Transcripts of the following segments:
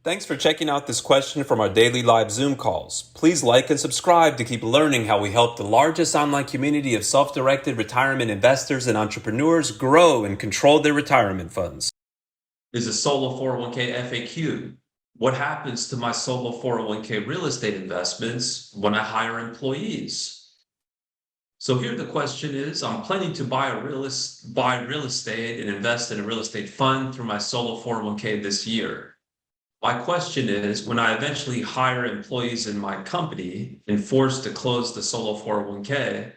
Thanks for checking out this question from our daily live Zoom calls. Please like and subscribe to keep learning how we help the largest online community of self-directed retirement investors and entrepreneurs grow and control their retirement funds. Is a solo 401k FAQ. What happens to my solo 401k real estate investments when I hire employees? So here the question is, I'm planning to buy real estate and invest in a real estate fund through my solo 401k this year. My question is, when I eventually hire employees in my company and forced to close the solo 401k,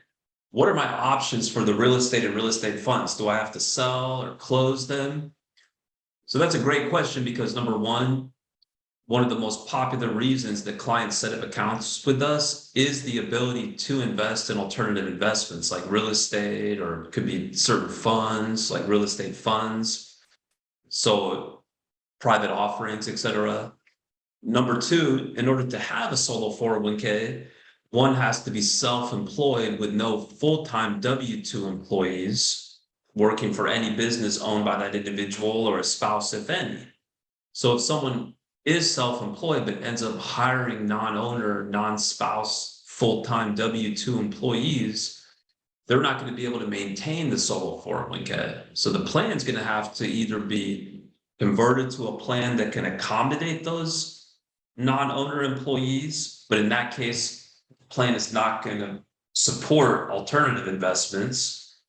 what are my options for the real estate and real estate funds? Do I have to sell or close them? So that's a great question because number one of the most popular reasons that clients set up accounts with us is the ability to invest in alternative investments like real estate, or it could be certain funds like real estate funds. So private offerings, etc. Number two, in order to have a solo 401k, one has to be self-employed with no full-time W-2 employees working for any business owned by that individual or a spouse, if any. So if someone is self-employed but ends up hiring non-owner, non-spouse, full-time W-2 employees, they're not going to be able to maintain the solo 401k. So the plan is going to have to either be converted to a plan that can accommodate those non-owner employees, but in that case, the plan is not going to support alternative investments,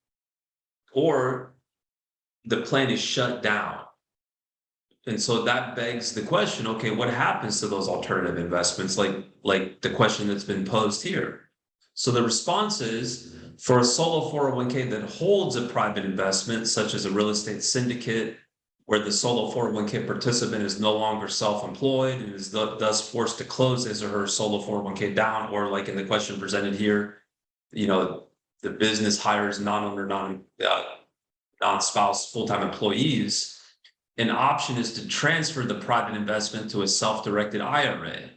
or the plan is shut down. And so that begs the question, okay, what happens to those alternative investments, like the question that's been posed here? So the response is, for a solo 401k that holds a private investment, such as a real estate syndicate, where the solo 401k participant is no longer self-employed and is thus forced to close his or her solo 401k down, or like in the question presented here, the business hires non-owner, non-spouse full-time employees, an option is to transfer the private investment to a self-directed IRA.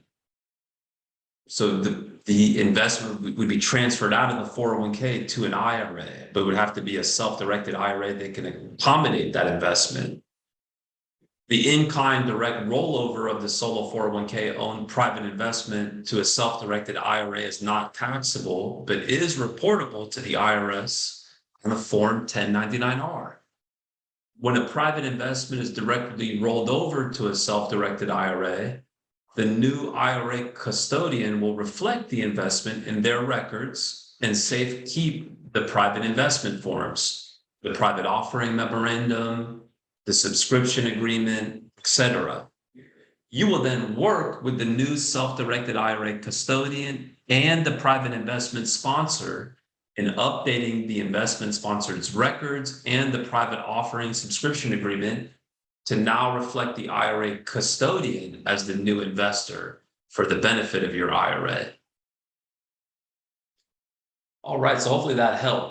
So the investment would be transferred out of the 401k to an IRA, but it would have to be a self-directed IRA that can accommodate that investment. The in-kind direct rollover of the solo 401k owned private investment to a self-directed IRA is not taxable, but is reportable to the IRS on a Form 1099-R. When a private investment is directly rolled over to a self-directed IRA, the new IRA custodian will reflect the investment in their records and safekeep the private investment forms, the private offering memorandum, the subscription agreement, etc. You will then work with the new self-directed IRA custodian and the private investment sponsor in updating the investment sponsor's records and the private offering subscription agreement to now reflect the IRA custodian as the new investor for the benefit of your IRA. All right, so hopefully that helped.